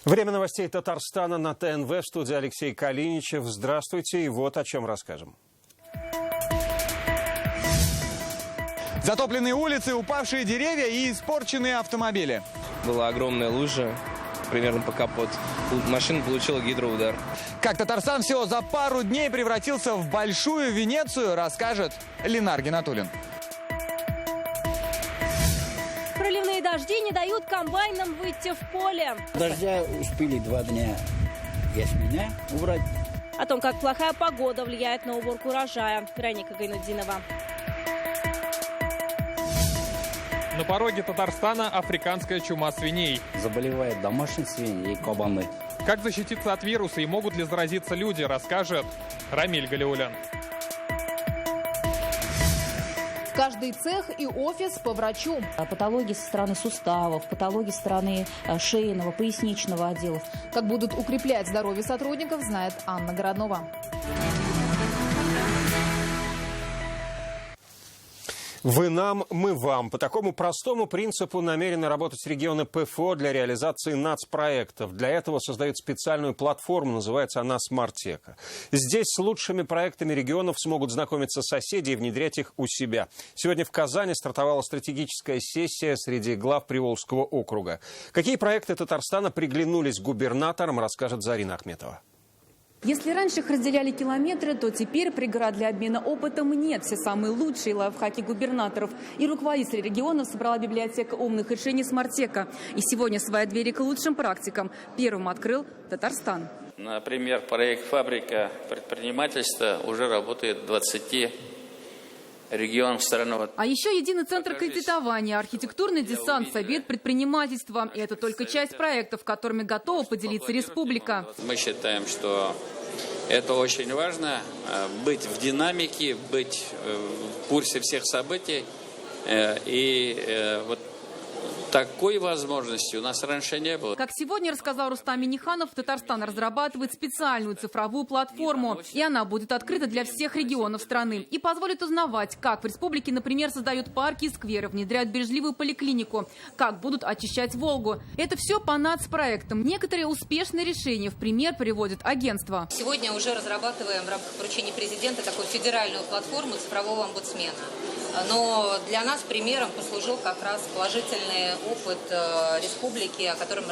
Время новостей Татарстана на ТНВ. В студии Алексей Калиничев. Здравствуйте. И вот о чем расскажем. Затопленные улицы, упавшие деревья и испорченные автомобили. Была огромная лужа, примерно по капот. Машина получила гидроудар. Как Татарстан всего за пару дней превратился в большую Венецию, расскажет Ленар Гинатуллин. Проливные дожди не дают комбайнам выйти в поле. Дождя успели 2 дня ячменя убрать. О том, как плохая погода влияет на уборку урожая. Вероника Гайнутдинова. На пороге Татарстана африканская чума свиней. Заболевают домашние свиньи и кабаны. Как защититься от вируса и могут ли заразиться люди, расскажет Рамиль Галиулян. Каждый цех и офис по врачу. Патологии со стороны суставов, патологии со стороны шейного, поясничного отделов. Как будут укреплять здоровье сотрудников, знает Анна Городнова. Вы нам, мы вам. По такому простому принципу намерены работать регионы ПФО для реализации нацпроектов. Для этого создают специальную платформу, называется она «Смартека». Здесь с лучшими проектами регионов смогут знакомиться соседи и внедрять их у себя. Сегодня в Казани стартовала стратегическая сессия среди глав Приволжского округа. Какие проекты Татарстана приглянулись губернаторам, расскажет Зарина Ахметова. Если раньше их разделяли километры, то теперь преград для обмена опытом нет. Все самые лучшие лайфхаки губернаторов и руководителей регионов собрала библиотека умных решений «Смартека». И сегодня свои двери к лучшим практикам первым открыл Татарстан. Например, проект «Фабрика предпринимательства» уже работает в 20 регионов страны. А еще единый центр кредитования, архитектурный десант, совет предпринимательства. И это только часть проектов, которыми готова поделиться республика. Мы считаем, что это очень важно, быть в динамике, быть в курсе всех событий. И вот такой возможности у нас раньше не было. Как сегодня рассказал Рустам Минниханов, Татарстан разрабатывает специальную цифровую платформу. И она будет открыта для всех регионов страны. И позволит узнавать, как в республике, например, создают парки и скверы, внедряют бережливую поликлинику, как будут очищать Волгу. Это все по нацпроектам. Некоторые успешные решения в пример приводит агентство. Сегодня уже разрабатываем в рамках поручения президента такую федеральную платформу цифрового омбудсмена. Но для нас примером послужил как раз положительный опыт республики, о котором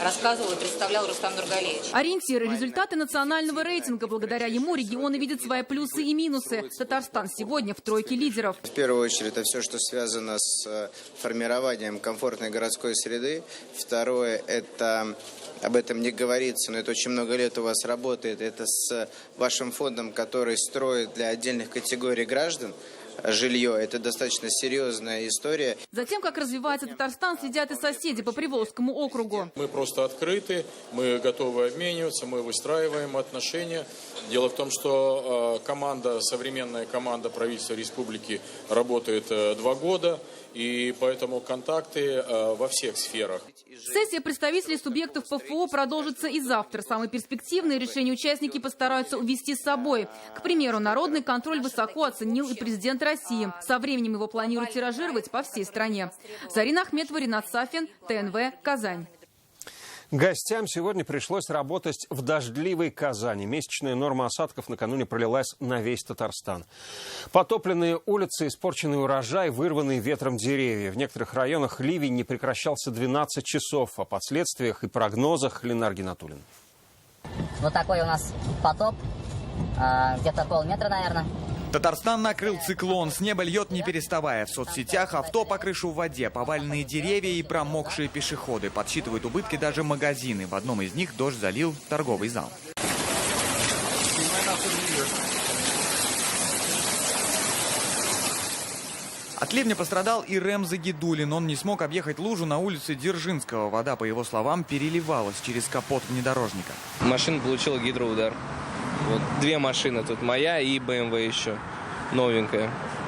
рассказывал и представлял Рустам Нургалиевич. Ориентиры, результаты национального рейтинга. Благодаря ему регионы видят свои плюсы и минусы. Татарстан сегодня в тройке лидеров. В первую очередь, это все, что связано с формированием комфортной городской среды. Второе, это... Об этом не говорится, но это очень много лет у вас работает. Это с вашим фондом, который строит для отдельных категорий граждан жилье. Это достаточно серьезная история. Затем, как развивается Татарстан, следят и соседи по Приволжскому округу. Мы просто открыты, мы готовы обмениваться, мы выстраиваем отношения. Дело в том, что современная команда правительства республики работает 2 года. И поэтому контакты во всех сферах. Сессия представителей субъектов ПФО продолжится и завтра. Самые перспективные решения участники постараются увести с собой. К примеру, народный контроль высоко оценил и президент России. Со временем его планируют тиражировать по всей стране. Зарина Ахметова, Ринат Сафин, ТНВ, Казань. Гостям сегодня пришлось работать в дождливой Казани. Месячная норма осадков накануне пролилась на весь Татарстан. Потопленные улицы, испорченный урожай, вырванные ветром деревья. В некоторых районах ливень не прекращался 12 часов. О последствиях и прогнозах Ленар Гинатуллин. Вот такой у нас потоп. Где-то полметра, наверное. Татарстан накрыл циклон. С неба льет не переставая. В соцсетях авто по крышу в воде, поваленные деревья и промокшие пешеходы. Подсчитывают убытки даже магазины. В одном из них дождь залил торговый зал. От ливня пострадал и Рэм Загидулин. Он не смог объехать лужу на улице Дзержинского. Вода, по его словам, переливалась через капот внедорожника. Машина получила гидроудар. Вот 2 машины тут, моя и БМВ еще, новенькая.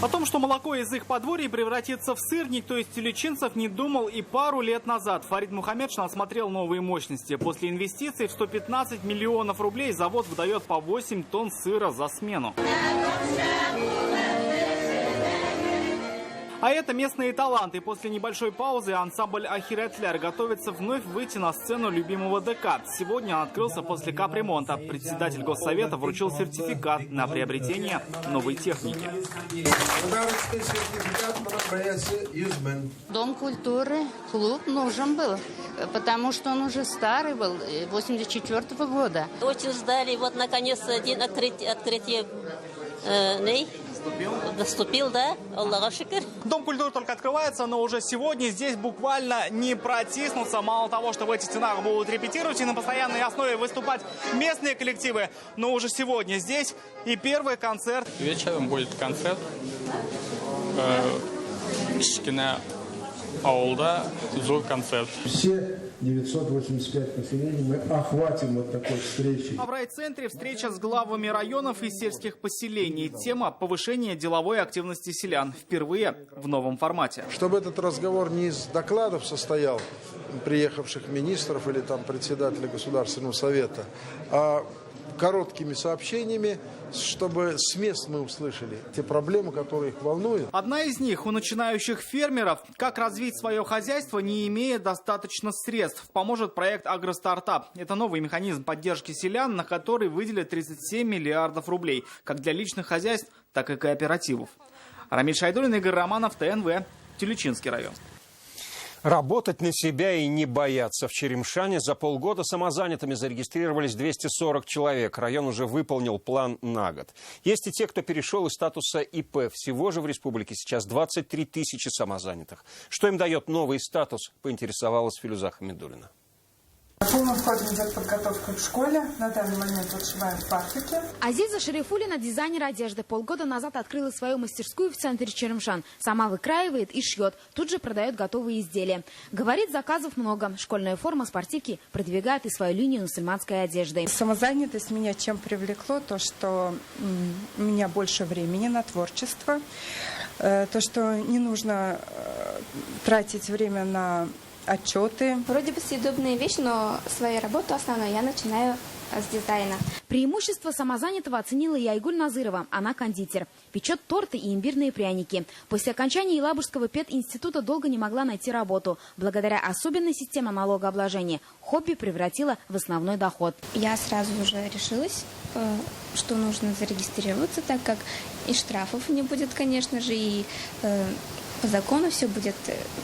О том, что молоко из их подворий превратится в сыр, никто из тюлечинцев не думал и пару лет назад. Фарид Мухаммедшин осмотрел новые мощности. После инвестиций в 115 миллионов рублей завод выдает по 8 тонн сыра за смену. А это местные таланты. После небольшой паузы ансамбль «Ахиретлер» готовится вновь выйти на сцену любимого ДК. Сегодня он открылся после капремонта. Председатель Госсовета вручил сертификат на приобретение новой техники. Дом культуры, клуб нужен был, потому что он уже старый был, 84-го года. Очень ждали, вот наконец день открытия наступил, да? Аллаху шукр. Дом культуры только открывается, но уже сегодня здесь буквально не протиснуться. Мало того, что в этих стенах будут репетировать и на постоянной основе выступать местные коллективы, но уже сегодня здесь и первый концерт. Вечером будет концерт. Аулда, зор концерт. Все 985 поселений мы охватим вот такой встречей. А в райцентре встреча с главами районов и сельских поселений. Тема – повышение деловой активности селян. Впервые в новом формате. Чтобы этот разговор не из докладов состоял приехавших министров или там председателя Государственного совета, а короткими сообщениями, чтобы с мест мы услышали те проблемы, которые их волнуют. Одна из них у начинающих фермеров. Как развить свое хозяйство, не имея достаточно средств, поможет проект «Агростартап». Это новый механизм поддержки селян, на который выделят 37 миллиардов рублей. Как для личных хозяйств, так и кооперативов. Рамиль Шайдуллин, Игорь Романов, ТНВ, Тюлечинский район. Работать на себя и не бояться. В Черемшане за полгода самозанятыми зарегистрировались 240 человек. Район уже выполнил план на год. Есть и те, кто перешел из статуса ИП. Всего же в республике сейчас 23 тысячи самозанятых. Что им дает новый статус, поинтересовалась Филюза Хамидуллина. В полном ходе идет подготовка в школе. На данный момент отшиваем фартуки. Азиза Шарифуллина, дизайнер одежды, полгода назад открыла свою мастерскую в центре Черемшан. Сама выкраивает и шьет. Тут же продает готовые изделия. Говорит, заказов много. Школьная форма, спортивки, продвигает и свою линию мусульманской одежды. Самозанятость меня чем привлекло? То, что у меня больше времени на творчество. То, что не нужно тратить время на отчеты. Вроде бы съедобная вещь, но свою работу основную я начинаю с дизайна. Преимущество самозанятого оценила и Айгуль Назырова. Она кондитер. Печет торты и имбирные пряники. После окончания Елабужского пединститута долго не могла найти работу. Благодаря особенной системе налогообложения хобби превратила в основной доход. Я сразу уже решилась, что нужно зарегистрироваться, так как и штрафов не будет, конечно же, и по закону все будет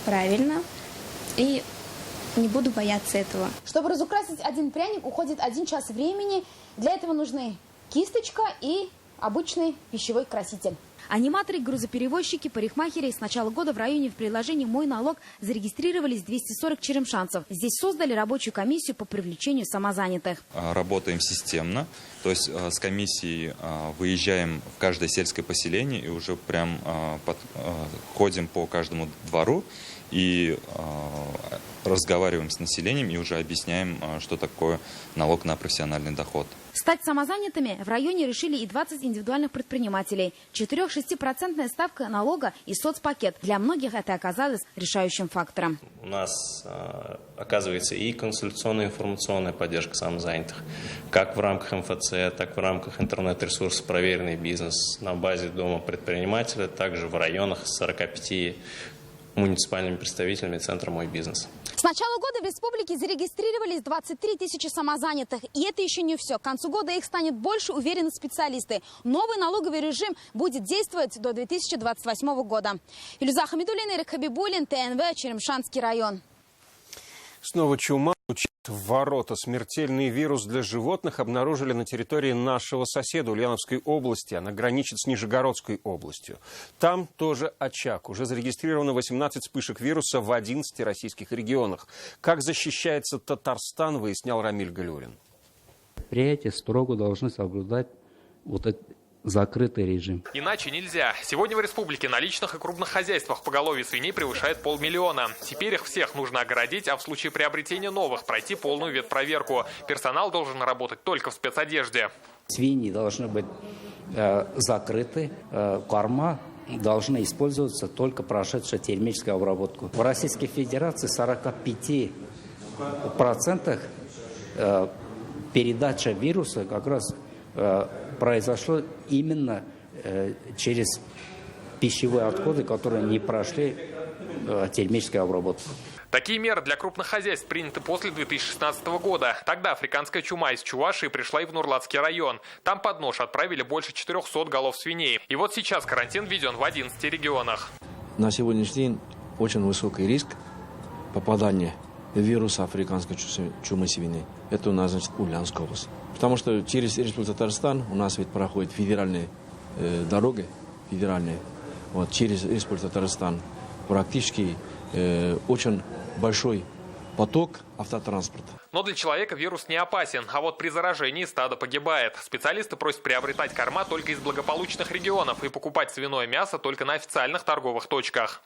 правильно. И не буду бояться этого. Чтобы разукрасить один пряник, уходит 1 час времени. Для этого нужны кисточка и обычный пищевой краситель. Аниматоры, грузоперевозчики, парикмахеры. С начала года в районе в приложении «Мой налог» зарегистрировались 240 черемшанцев. Здесь создали рабочую комиссию по привлечению самозанятых. Работаем системно, то есть с комиссией выезжаем в каждое сельское поселение и уже прям ходим по каждому двору и разговариваем с населением и уже объясняем, что такое налог на профессиональный доход. Стать самозанятыми в районе решили и 20 индивидуальных предпринимателей. 4-6% ставка налога и соцпакет. Для многих это оказалось решающим фактором. У нас оказывается и консультационная информационная поддержка самозанятых. Как в рамках МФЦ, так в рамках интернет-ресурса «Проверенный бизнес» на базе Дома предпринимателя, также в районах с 45 муниципальными представителями Центра «Мой бизнес». С начала года в республике зарегистрировались 23 тысячи самозанятых. И это еще не все. К концу года их станет больше, уверены специалисты. Новый налоговый режим будет действовать до 2028 года. Филюза Хамидуллина, Ирак Хабибуллин, ТНВ, Черемшанский район. Снова чума. В ворота. Смертельный вирус для животных обнаружили на территории нашего соседа Ульяновской области. Она граничит с Нижегородской областью. Там тоже очаг. Уже зарегистрировано 18 вспышек вируса в 11 российских регионах. Как защищается Татарстан, выяснял Рамиль Галюрин. Предприятия строго должны соблюдать вот этот закрытый режим. Иначе нельзя. Сегодня в республике на личных и крупных хозяйствах поголовье свиней превышает 500 000. Теперь их всех нужно огородить, а в случае приобретения новых пройти полную ветпроверку. Персонал должен работать только в спецодежде. Свиньи должны быть закрыты, корма должны использоваться только прошедшая термическую обработку. В Российской Федерации 45% передача вируса как раз произошло именно через пищевые отходы, которые не прошли термическую обработку. Такие меры для крупных хозяйств приняты после 2016 года. Тогда африканская чума из Чувашии пришла и в Нурлатский район. Там под нож отправили больше 400 голов свиней. И вот сейчас карантин введен в 11 регионах. На сегодняшний день очень высокий риск попадания вируса африканской чумы свиней. Это у нас, значит, Ульяновская область. Потому что через Республику Татарстан у нас ведь проходят федеральные дороги, федеральные. Вот через Республику Татарстан практически очень большой поток автотранспорта. Но для человека вирус не опасен, а вот при заражении стадо погибает. Специалисты просят приобретать корма только из благополучных регионов и покупать свиное мясо только на официальных торговых точках.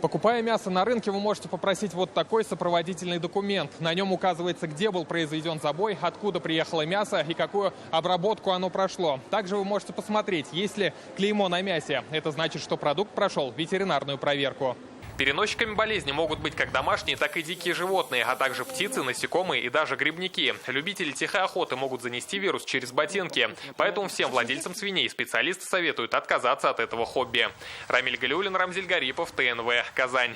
Покупая мясо на рынке, вы можете попросить вот такой сопроводительный документ. На нем указывается, где был произведен забой, откуда приехало мясо и какую обработку оно прошло. Также вы можете посмотреть, есть ли клеймо на мясе. Это значит, что продукт прошел ветеринарную проверку. Переносчиками болезни могут быть как домашние, так и дикие животные, а также птицы, насекомые и даже грибники. Любители тихой охоты могут занести вирус через ботинки. Поэтому всем владельцам свиней специалисты советуют отказаться от этого хобби. Рамиль Галиуллин, Рамзиль Гарипов, ТНВ, Казань.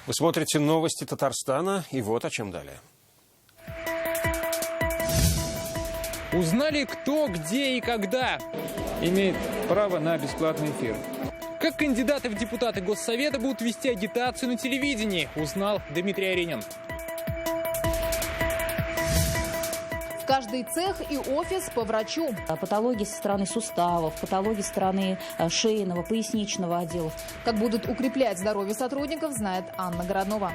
Вы смотрите новости Татарстана, и вот о чем далее. Узнали, кто, где и когда имеет право на бесплатный эфир. Как кандидаты в депутаты Госсовета будут вести агитацию на телевидении, узнал Дмитрий Аринин. В каждый цех и офис по врачу. Патологии со стороны суставов, патологии со стороны шейного, поясничного отделов. Как будут укреплять здоровье сотрудников, знает Анна Городнова.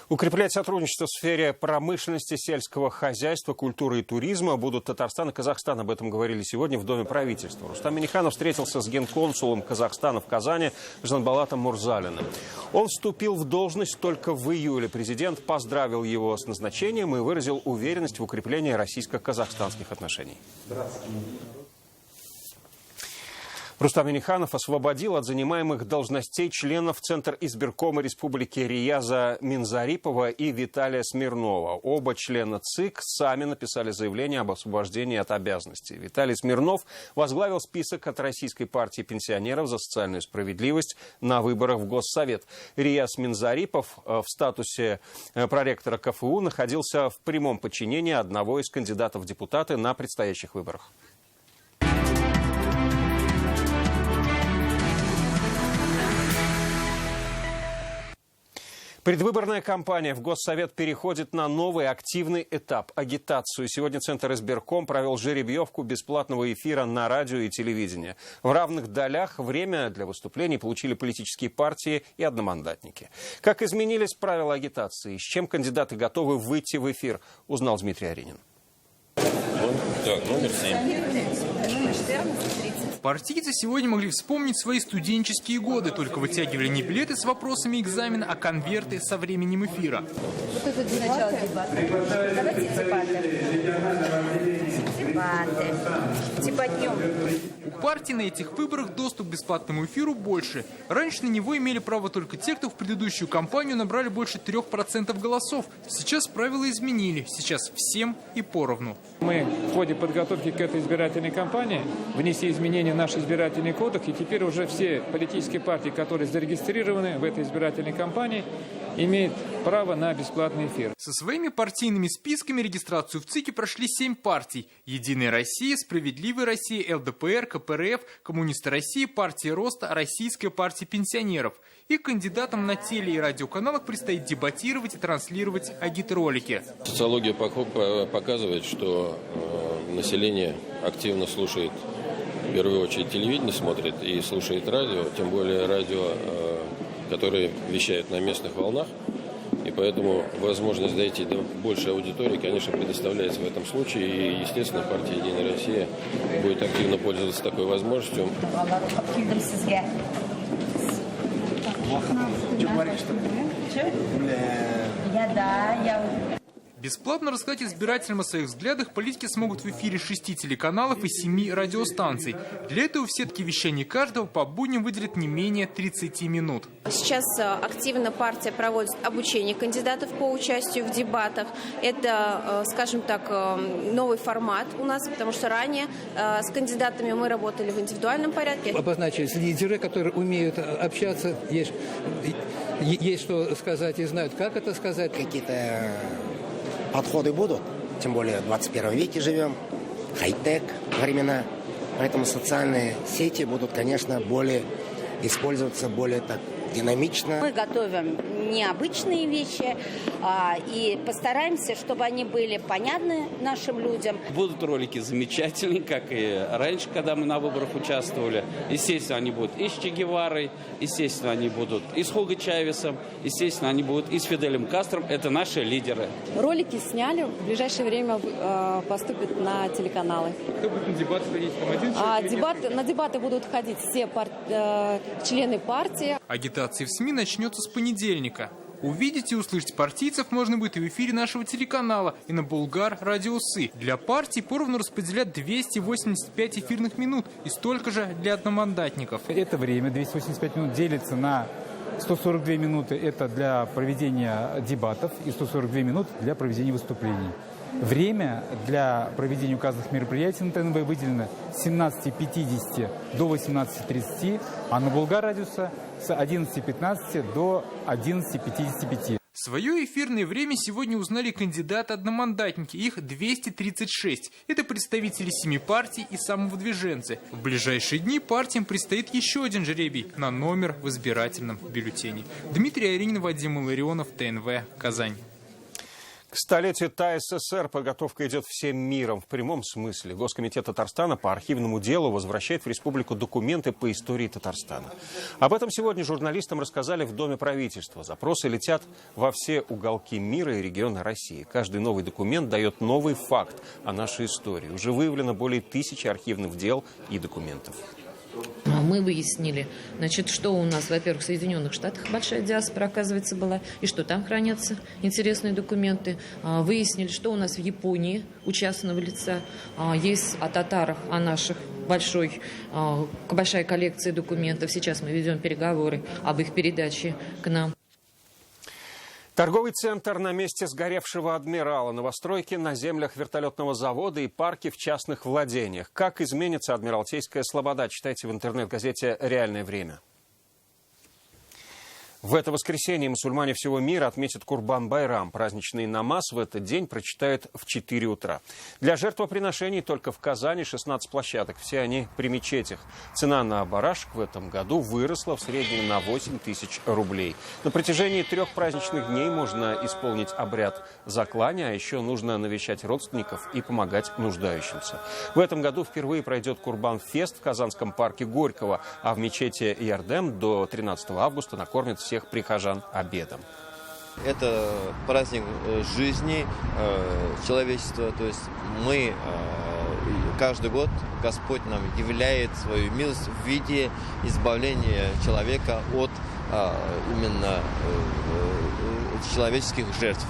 Укреплять сотрудничество в сфере промышленности, сельского хозяйства, культуры и туризма будут Татарстан и Казахстан. Об этом говорили сегодня в Доме правительства. Рустам Минниханов встретился с генконсулом Казахстана в Казани Жанболатом Мурзалиным. Он вступил в должность только в июле. Президент поздравил его с назначением и выразил уверенность в укреплении российско-казахстанских отношений. Рустам Минниханов освободил от занимаемых должностей членов Центра избиркома Республики Рияза Минзарипова и Виталия Смирнова. Оба члена ЦИК сами написали заявление об освобождении от обязанностей. Виталий Смирнов возглавил список от Российской партии пенсионеров за социальную справедливость на выборах в Госсовет. Рияз Минзарипов в статусе проректора КФУ находился в прямом подчинении одного из кандидатов в депутаты на предстоящих выборах. Предвыборная кампания в Госсовет переходит на новый активный этап – агитацию. Сегодня Центр избирком провел жеребьевку бесплатного эфира на радио и телевидении. В равных долях время для выступлений получили политические партии и одномандатники. Как изменились правила агитации, с чем кандидаты готовы выйти в эфир, узнал Дмитрий Аринин. Так, номер 7. Партийцы сегодня могли вспомнить свои студенческие годы, только вытягивали не билеты с вопросами экзамена, а конверты со временем эфира. Вот это сначала дебаты. Давайте дебаты. Дебатнем. У партий на этих выборах доступ к бесплатному эфиру больше. Раньше на него имели право только те, кто в предыдущую кампанию набрали больше 3% голосов. Сейчас правила изменили. Сейчас всем и поровну. Мы в ходе подготовки к этой избирательной кампании внесли изменения в наш избирательный кодекс, и теперь уже все политические партии, которые зарегистрированы в этой избирательной кампании, имеют право на бесплатный эфир. Со своими партийными списками регистрацию в ЦИКе прошли 7 партий. «Единая Россия», «Справедливая Россия», ЛДПР, КПРФ, «Коммунисты России», «Партия Роста», «Российская партия пенсионеров». И кандидатам на теле- и радиоканалах предстоит дебатировать и транслировать агитролики. Социология показывает, что население активно слушает, в первую очередь телевидение смотрит и слушает радио, тем более радио, которые вещают на местных волнах. И поэтому возможность дойти до большей аудитории, конечно, предоставляется в этом случае. И, естественно, партия «Единая Россия» будет активно пользоваться такой возможностью. Бесплатно рассказать избирателям о своих взглядах политики смогут в эфире 6 телеканалов и 7 радиостанций. Для этого в сетке вещания каждого по будням выделят не менее 30 минут. Сейчас активно партия проводит обучение кандидатов по участию в дебатах. Это, скажем так, новый формат у нас, потому что ранее с кандидатами мы работали в индивидуальном порядке. Обозначились лидеры, которые умеют общаться, есть что сказать и знают, как это сказать. Какие-то подходы будут, тем более в 21 веке живем, хай-тек времена, поэтому социальные сети будут, конечно, более использоваться более так динамично. Мы готовим необычные вещи и постараемся, чтобы они были понятны нашим людям. Будут ролики замечательные, как и раньше, когда мы на выборах участвовали. Естественно, они будут и с Че Геварой, естественно, они будут и с Хуго Чавесом, естественно, они будут и с Фиделем Кастром. Это наши лидеры. Ролики сняли, в ближайшее время поступят на телеканалы. Кто будет на дебаты ходить? На дебаты будут ходить все члены партии. Агитация в СМИ начнется с понедельника. Увидеть и услышать партийцев можно будет и в эфире нашего телеканала, и на Булгар Радио СЫ. Для партий поровну распределят 285 эфирных минут и столько же для одномандатников. Это время, 285 минут, делится на 142 минуты, это для проведения дебатов, и 142 минуты для проведения выступлений. Время для проведения указанных мероприятий на ТНВ выделено с 17:50 до 18:30, а на Булгар Радиуса с 11:15 до 11:55. Свое эфирное время сегодня узнали кандидаты-одномандатники. Их 236. Это представители 7 партий и самовыдвиженцы. В ближайшие дни партиям предстоит еще один жребий на номер в избирательном бюллетене. Дмитрий Аринин, Вадим Илларионов, ТНВ, Казань. К столетию ТАССР подготовка идет всем миром. В прямом смысле. Госкомитет Татарстана по архивному делу возвращает в республику документы по истории Татарстана. Об этом сегодня журналистам рассказали в Доме правительства. Запросы летят во все уголки мира и региона России. Каждый новый документ дает новый факт о нашей истории. Уже выявлено более 1000 архивных дел и документов. Мы выяснили, что у нас, во-первых, в Соединенных Штатах большая диаспора, оказывается, была, и что там хранятся интересные документы. Выяснили, что у нас в Японии у частного лица есть о татарах, о наших большая коллекция документов. Сейчас мы ведем переговоры об их передаче к нам. Торговый центр на месте сгоревшего «Адмирала», новостройки на землях вертолетного завода и парки в частных владениях. Как изменится Адмиралтейская слобода, читайте в интернет-газете «Реальное время». В это воскресенье мусульмане всего мира отметят Курбан-Байрам. Праздничный намаз в этот день прочитают в 4 утра. Для жертвоприношений только в Казани 16 площадок. Все они при мечетях. Цена на барашек в этом году выросла в среднем на 8 тысяч рублей. На протяжении 3 праздничных дней можно исполнить обряд заклания, а еще нужно навещать родственников и помогать нуждающимся. В этом году впервые пройдет Курбан-фест в Казанском парке Горького, а в мечети Ярдем до 13 августа накормят всех прихожан обедом. Это праздник жизни человечества, то есть мы каждый год Господь нам являет свою милость в виде избавления человека от именно человеческих жертв.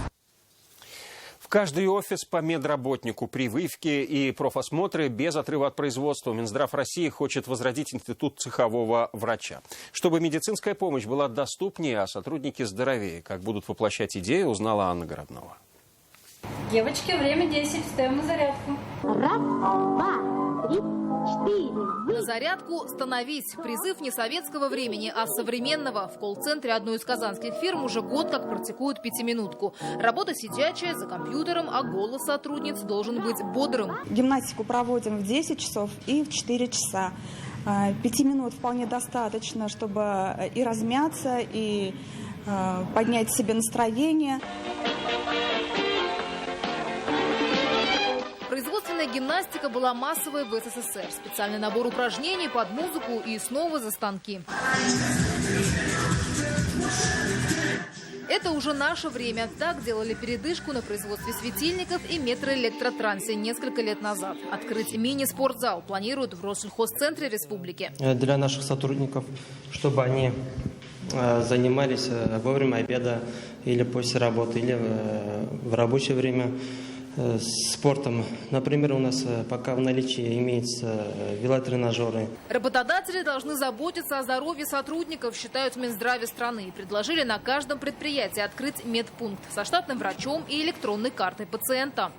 Каждый офис по медработнику, прививки и профосмотры без отрыва от производства. Минздрав России хочет возродить институт цехового врача. Чтобы медицинская помощь была доступнее, а сотрудники здоровее. Как будут воплощать идею, узнала Анна Городнова. Девочки, время 10, встаем на зарядку. Раз, два, 3, 4. На зарядку становись. Призыв не советского времени, а современного. В колл-центре одной из казанских фирм уже год как практикуют пятиминутку. Работа сидячая, за компьютером, а голос сотрудниц должен быть бодрым. Гимнастику проводим в 10 часов и в 4 часа. 5 минут вполне достаточно, чтобы и размяться, и поднять себе настроение. Производственная гимнастика была массовой в СССР. Специальный набор упражнений под музыку и снова за станки. Это уже наше время. Так делали передышку на производстве светильников и метроэлектротрансе несколько лет назад. Открыть мини-спортзал планируют в Россельхозцентре республики. Для наших сотрудников, чтобы они занимались во время обеда или после работы, или в рабочее время спортом. Например, у нас пока в наличии имеются велотренажеры. Работодатели должны заботиться о здоровье сотрудников, считают в Минздраве страны. И предложили на каждом предприятии открыть медпункт со штатным врачом и электронной картой пациента.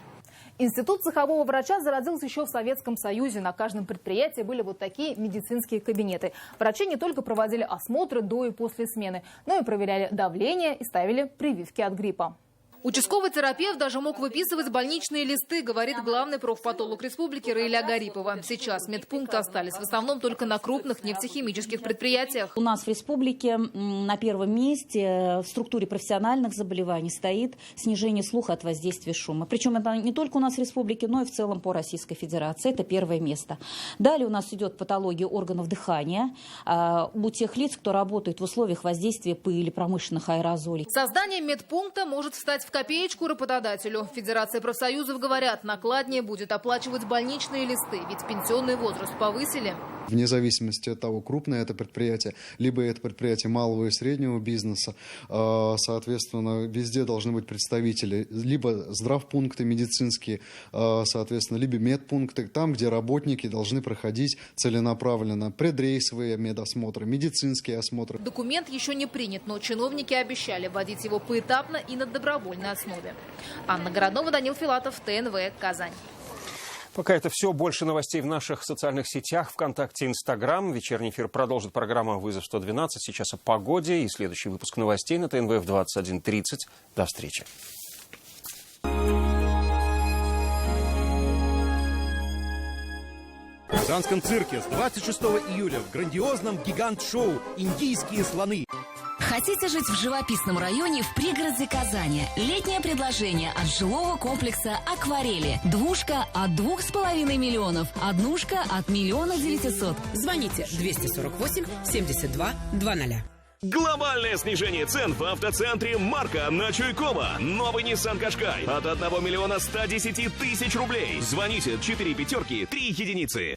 Институт цехового врача зародился еще в Советском Союзе. На каждом предприятии были вот такие медицинские кабинеты. Врачи не только проводили осмотры до и после смены, но и проверяли давление и ставили прививки от гриппа. Участковый терапевт даже мог выписывать больничные листы, говорит главный профпатолог республики Раиля Гарипова. Сейчас медпункты остались в основном только на крупных нефтехимических предприятиях. У нас в республике на первом месте в структуре профессиональных заболеваний стоит снижение слуха от воздействия шума. Причем это не только у нас в республике, но и в целом по Российской Федерации. Это первое место. Далее у нас идет патология органов дыхания у тех лиц, кто работает в условиях воздействия пыли, промышленных аэрозолей. Создание медпункта может встать в копеечку работодателю. Федерация профсоюзов говорят, накладнее будет оплачивать больничные листы, ведь пенсионный возраст повысили. Вне зависимости от того, крупное это предприятие, либо это предприятие малого и среднего бизнеса, соответственно, везде должны быть представители, либо здравпункты медицинские, соответственно, либо медпункты, там, где работники должны проходить целенаправленно предрейсовые медосмотры, медицинские осмотры. Документ еще не принят, но чиновники обещали вводить его поэтапно и на добровольной основе. Анна Городнова, Данил Филатов, ТНВ, Казань. Пока это все. Больше новостей в наших социальных сетях, ВКонтакте, Инстаграм. Вечерний эфир продолжит программа «Вызов 112». Сейчас о погоде и следующий выпуск новостей на ТНВ в 21:30. До встречи. В Казанском цирке с 26 июля в грандиозном гигант-шоу «Индийские слоны». Хотите жить в живописном районе в пригороде Казани? Летнее предложение от жилого комплекса «Акварели». Двушка от 2,5 миллионов. Однушка от 1 900 000. Звоните 248 72 00. Глобальное снижение цен в автоцентре «Марка» на Чуйкова. Новый Nissan Qashqai от 1 110 000 рублей. Звоните 4 пятерки 3 единицы.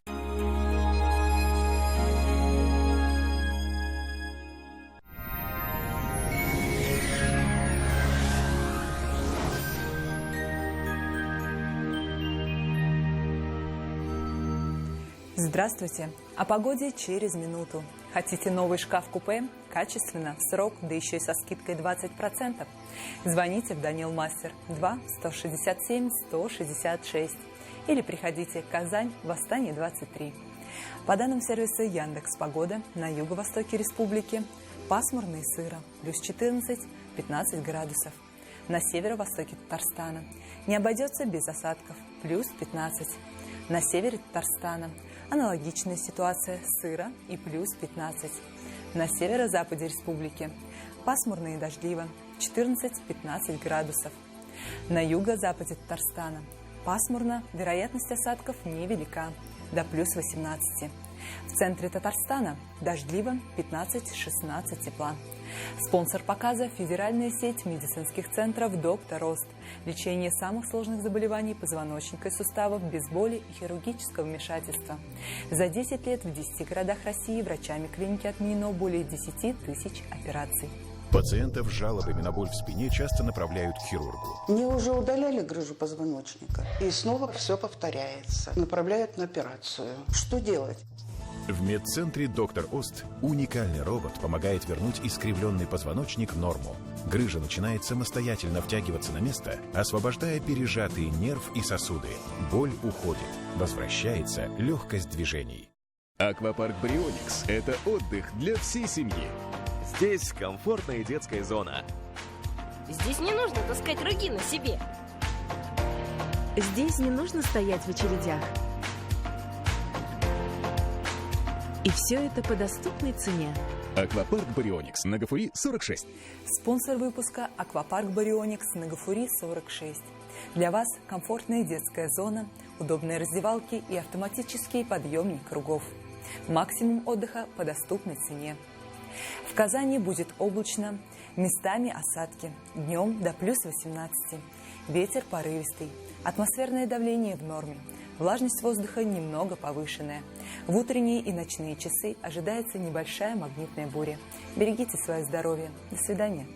Здравствуйте. О погоде через минуту. Хотите новый шкаф-купе? Качественно, в срок, да еще и со скидкой 20%. Звоните в Данил Мастер 2 167 166 или приходите в Казань, Восстание 23. По данным сервиса Яндекс Погода, на юго-востоке республики пасмурно и сыро, плюс 14-15 градусов. На северо-востоке Татарстана не обойдется без осадков, плюс 15. На севере Татарстана аналогичная ситуация, сыро и плюс 15. На северо-западе республики пасмурно и дождливо, 14-15 градусов. На юго-западе Татарстана пасмурно, вероятность осадков невелика, до плюс 18. В центре Татарстана дождливо, 15-16 тепла. Спонсор показа – федеральная сеть медицинских центров «Доктор Рост». Лечение самых сложных заболеваний позвоночника и суставов без боли и хирургического вмешательства. За 10 лет в 10 городах России врачами клиники отменено более 10 000 операций. Пациентов с жалобами на боль в спине часто направляют к хирургу. Мне уже удаляли грыжу позвоночника, и снова все повторяется. Направляют на операцию. Что делать? В медцентре «Доктор Ост» уникальный робот помогает вернуть искривленный позвоночник в норму. Грыжа начинает самостоятельно втягиваться на место, освобождая пережатые нерв и сосуды. Боль уходит, возвращается легкость движений. Аквапарк Брионикс – это отдых для всей семьи. Здесь комфортная детская зона. Здесь не нужно таскать рюкзаки на себе. Здесь не нужно стоять в очередях. И все это по доступной цене. Аквапарк Барионикс на Гафури 46. Спонсор выпуска – Аквапарк Барионикс на Гафури 46. Для вас комфортная детская зона, удобные раздевалки и автоматический подъемник кругов. Максимум отдыха по доступной цене. В Казани будет облачно, местами осадки, днем до плюс 18. Ветер порывистый, атмосферное давление в норме, влажность воздуха немного повышенная – В утренние и ночные часы ожидается небольшая магнитная буря. Берегите свое здоровье. До свидания.